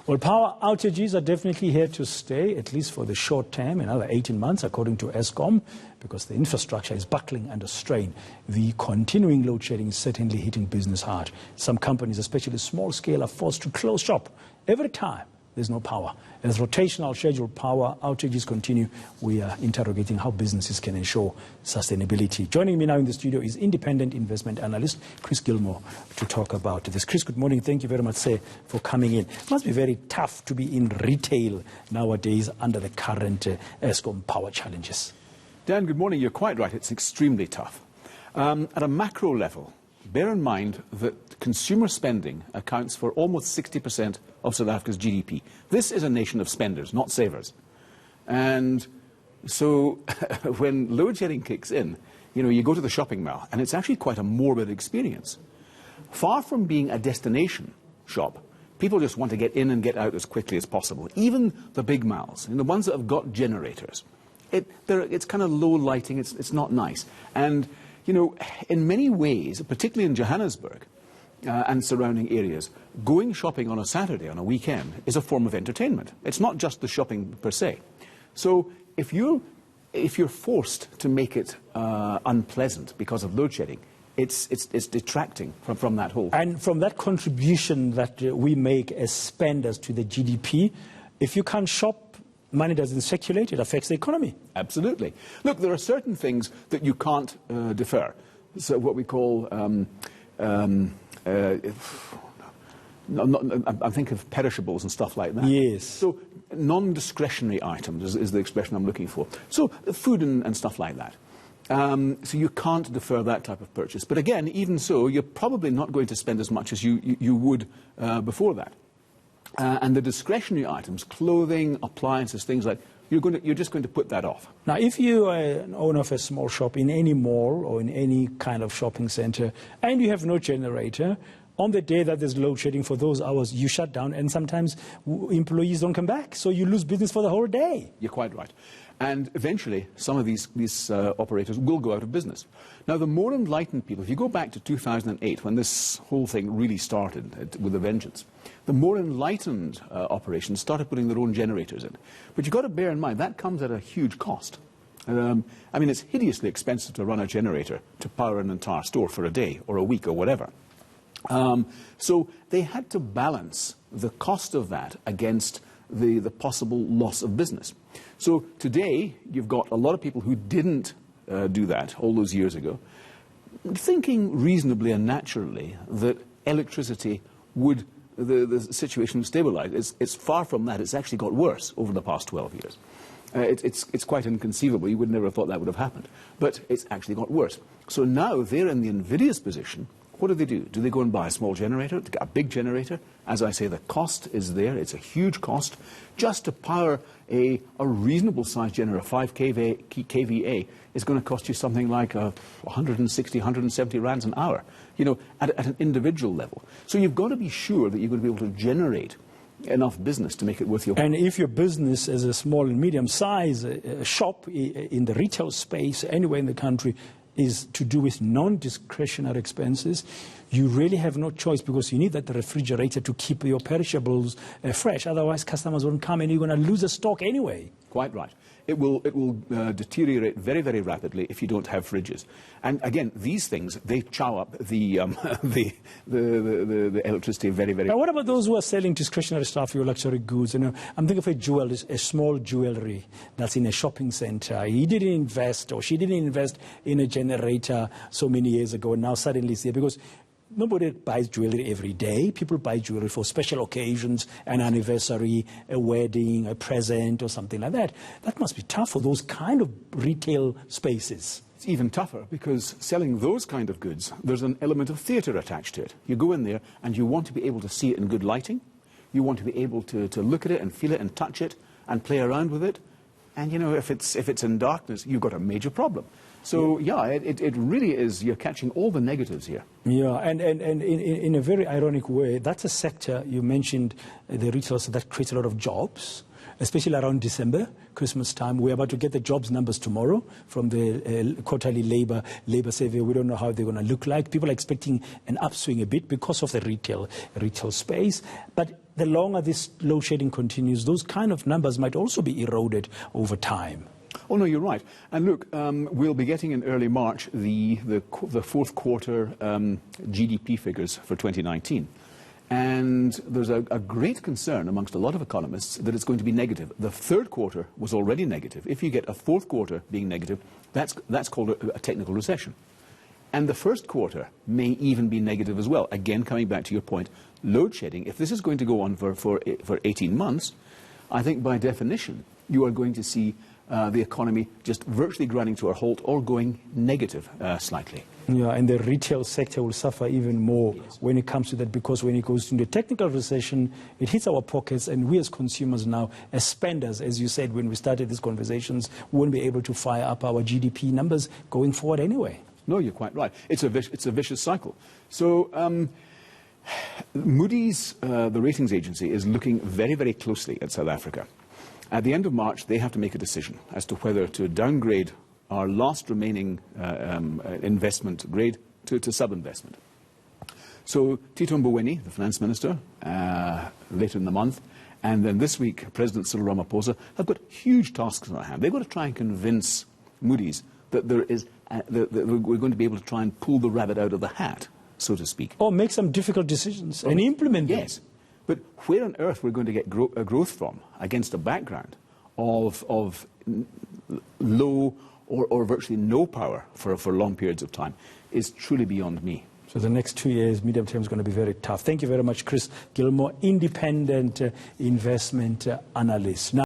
Well, power outages are definitely here to stay, at least for the short term, another 18 months, according to Eskom, because the infrastructure is buckling under strain. The continuing load shedding is certainly hitting business hard. Some companies, especially small scale, are forced to close shop every time there's no power. As rotational scheduled power outages continue, we are interrogating how businesses can ensure sustainability. Joining me now in the studio is independent investment analyst Chris Gilmore to talk about this. Chris, good morning. Thank you very much, sir, for coming in. It must be very tough to be in retail nowadays under the current Eskom power challenges. Dan, good morning. You're quite right. It's extremely tough. At a macro level, bear in mind that consumer spending accounts for almost 60% of South Africa's GDP. This is a nation of spenders, not savers. And so when load shedding kicks in, you go to the shopping mall, and it's actually quite a morbid experience. Far from being a destination shop, people just want to get in and get out as quickly as possible. Even the big malls, the ones that have got generators, it's kind of low lighting, it's not nice. And in many ways, particularly in Johannesburg and surrounding areas, going shopping on a Saturday, on a weekend, is a form of entertainment. It's not just the shopping per se. So if you're forced to make it unpleasant because of load shedding, it's detracting from that whole. And from that contribution that we make as spenders to the GDP, if you can't shop, money doesn't circulate, it affects the economy. Absolutely. Look, there are certain things that you can't defer. So what we call, I'm thinking of perishables and stuff like that. Yes. So non-discretionary items is the expression I'm looking for. So food and stuff like that. So you can't defer that type of purchase. But again, even so, you're probably not going to spend as much as you would before that. And the discretionary items, clothing, appliances, things like, you're just going to put that off. Now, if you are an owner of a small shop in any mall or in any kind of shopping center, and you have no generator, on the day that there's load shedding for those hours, you shut down, and sometimes employees don't come back, so you lose business for the whole day. You're quite right. And eventually, some of these operators will go out of business. Now, the more enlightened people, if you go back to 2008, when this whole thing really started with a vengeance, the more enlightened operations started putting their own generators in. But you've got to bear in mind, that comes at a huge cost. It's hideously expensive to run a generator to power an entire store for a day or a week or whatever. So they had to balance the cost of that against the possible loss of business. So today, you've got a lot of people who didn't do that all those years ago, thinking reasonably and naturally that electricity would, the situation would stabilize. It's far from that. It's actually got worse over the past 12 years. It's quite inconceivable. You would never have thought that would have happened. But it's actually got worse. So now they're in the invidious position. What do? Do they go and buy a small generator, a big generator? As I say, the cost is there. It's a huge cost. Just to power a reasonable sized generator, 5 kVA, is going to cost you something like 160, 170 rands an hour, at an individual level. So you've got to be sure that you're going to be able to generate enough business to make it worth your while. And if your business is a small and medium size shop in the retail space anywhere in the country, is to do with non-discretionary expenses, you really have no choice, because you need that refrigerator to keep your perishables fresh. Otherwise, customers won't come and you're going to lose the stock anyway. Quite right. It will deteriorate very, very rapidly if you don't have fridges. And again, these things, they chow up the electricity very, very. Now, what about those who are selling discretionary stuff, your luxury goods? I'm thinking of a small jewelry that's in a shopping center. He didn't invest, or she didn't invest in a generator so many years ago, and now suddenly it's there, because nobody buys jewelry every day. People buy jewelry for special occasions, an anniversary, a wedding, a present, or something like that. That must be tough for those kind of retail spaces. It's even tougher, because selling those kind of goods, there's an element of theatre attached to it. You go in there and you want to be able to see it in good lighting. You want to be able to look at it and feel it and touch it and play around with it. And, if it's in darkness, you've got a major problem. So, yeah, it really is, you're catching all the negatives here. Yeah, and in a very ironic way, that's a sector, you mentioned the retail, so that creates a lot of jobs, especially around December, Christmas time. We're about to get the jobs numbers tomorrow from the quarterly labor survey. We don't know how they're going to look like. People are expecting an upswing a bit because of the retail space. But the longer this load shedding continues, those kind of numbers might also be eroded over time. Oh, no, you're right. And look, we'll be getting in early March the fourth quarter GDP figures for 2019. And there's a great concern amongst a lot of economists that it's going to be negative. The third quarter was already negative. If you get a fourth quarter being negative, that's called a technical recession. And the first quarter may even be negative as well. Again, coming back to your point, load shedding, if this is going to go on for 18 months, I think by definition you are going to see the economy just virtually grinding to a halt or going negative slightly. Yeah, and the retail sector will suffer even more when it comes to that, because when it goes into technical recession, it hits our pockets, and we as consumers now, as spenders, as you said when we started these conversations, won't be able to fire up our GDP numbers going forward anyway. No, you're quite right. It's a vicious cycle. So Moody's, the ratings agency, is looking very, very closely at South Africa. At the end of March, they have to make a decision as to whether to downgrade our last remaining investment grade to sub-investment. So Tito Mboweni, the finance minister, later in the month, and then this week, President Cyril Ramaphosa have got huge tasks on their hand. They've got to try and convince Moody's that that we're going to be able to try and pull the rabbit out of the hat, so to speak. Or make some difficult decisions and implement them. Yes. But where on earth we're going to get growth from against a background of low or virtually no power for long periods of time is truly beyond me. So the next 2 years, medium term, is going to be very tough. Thank you very much, Chris Gilmore, independent investment analyst. Now